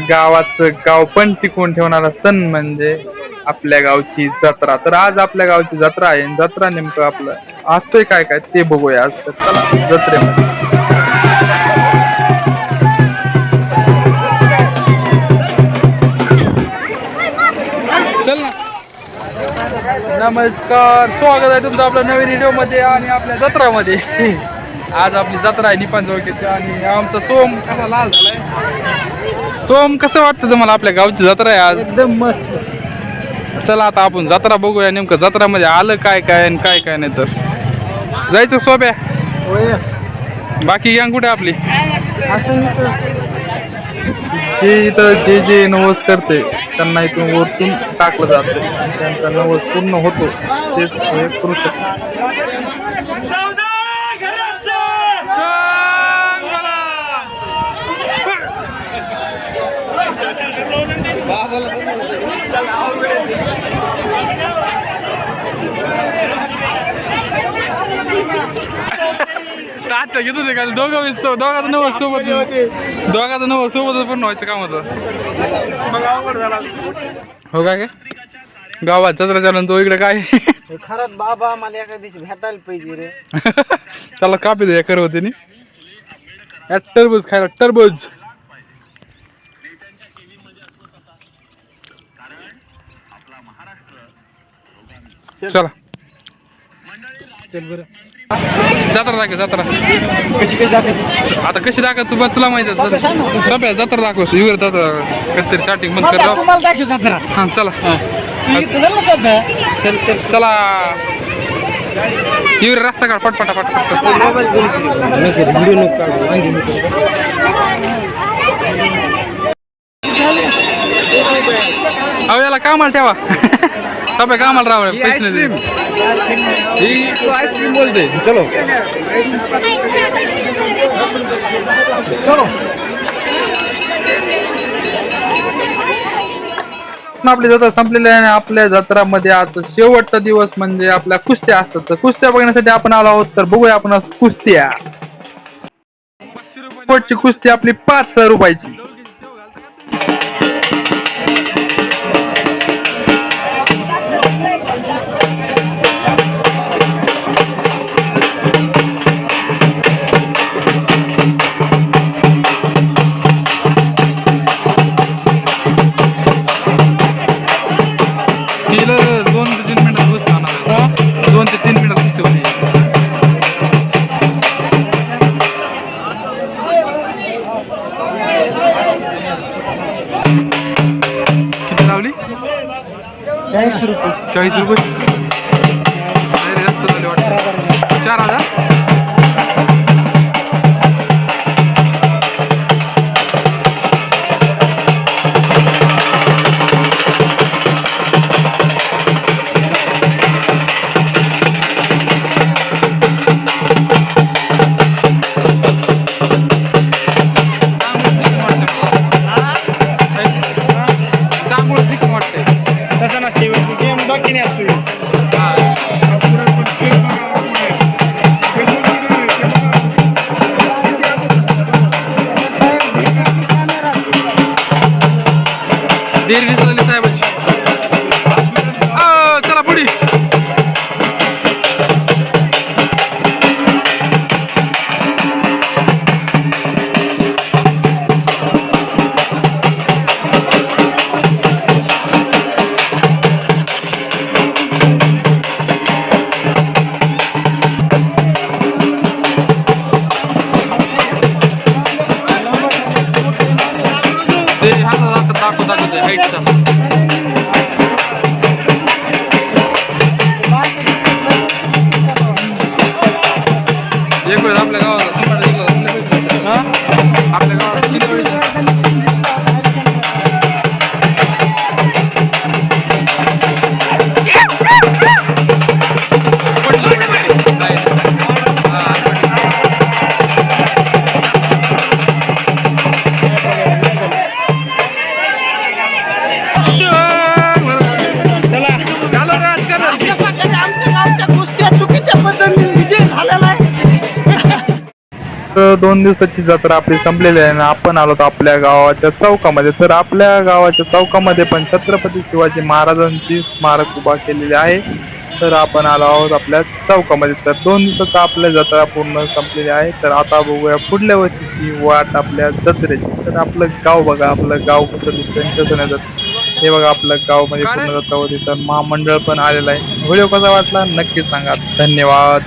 गावाचं गाव पण टिकवून ठेवणारा सण म्हणजे आपल्या गावची जत्रा. तर आज आपल्या गावची जत्रा आहे. जत्रा नेमकं आपलं असतंय काय काय ते बघूया आज. तर चला जत्रेमध्ये. चल ना. नमस्कार, स्वागत आहे तुमचं आपल्या नवीन व्हिडिओ मध्ये आणि आपल्या जत्रामध्ये. आज आपली जत्रा आहे निपाण चौकीची आणि आमचा सोम कसा लाल झालाय. सोम कसं वाटतं तुम्हाला? आपल्या गावची जत्रा आहे आज. एकदम मस्त. चला आता आपण जत्रा बघूया नेमकं जत्रामध्ये आलं काय काय आणि काय काय नाही. तर जायचं सोप्या. बाकी गँग कुठे आपली? जे इथं जे नवस करते त्यांना इथून वरतून टाकलं जातं आणि त्यांचा नवस पूर्ण होतो तेच हे करू शकतो. घेतो ते का दोघं विसतो दोघाचं नवस सोबत दोघाचं नवस सोबतच पण व्हायचं काम होतं. हो काय गावात जत्रा चालून तो इकडे काय खरंच बाबा मला एका दिवशी भेटायला पाहिजे रे. त्याला कापी द्या कर होते नी टरबूज खायला टरबूज. चला चल बरं. जत्रा दाखव जत्रा आता कशी दाखव तुला माहिती आहे. जत्रा दाखव युवर जत्रा कधीतरी स्टार्टिंग बंद कर. हां चला चला युवर रस्ता काढ पटपटा पटपट. अहो याला कामाला ठेवा. तपाईँ कामाला राहा पैसे नाही. आईस्क्रीम बोलते चलो आपली जत्रा संपलेली आहे. आपल्या जत्रामध्ये आज शेवटचा दिवस म्हणजे आपल्या कुस्त्या असतात. तर कुस्त्या बघण्यासाठी आपण आलो आहोत. तर बघूया आपण कुस्त्या. शेवटची कुस्ती आपली 5,000 रुपयाची. किती लावली? 40 रुपये. 40 रुपये. जास्त झाले वाटतं. 4,000. तसं नसते गेम बाकी नाही असतो. देर दिसली साहेबाची. चला पुढे. दाखवते हाईटचा. एक वेळ आपल्या गावाला आपल्या गावाला किती वेळ तर 2 दिवसाची जत्रा आपली संपलेली आहे आणि आपण आलो आहोत आपल्या गावाच्या चौकामध्ये. तर आपल्या गावाच्या चौकामध्ये पण छत्रपती शिवाजी महाराजांची स्मारक उभा केलेले आहे. तर आपण आलो आहोत आपल्या चौकामध्ये. तर 2 दिवसाचा आपल्या जत्रा पूर्ण संपलेली आहे. तर आता बघूया पुढल्या वर्षीची वाट आपल्या जत्रेची. तर आपलं गाव बघा, आपलं गाव कसं दिसतंय आणि कसं नाही जात हे बघा. आपलं गाव म्हणजे पूर्ण जत्रा होती. तर महामंडळ पण आलेलं आहे. व्हिडिओ कसा वाटला नक्की सांगा. धन्यवाद.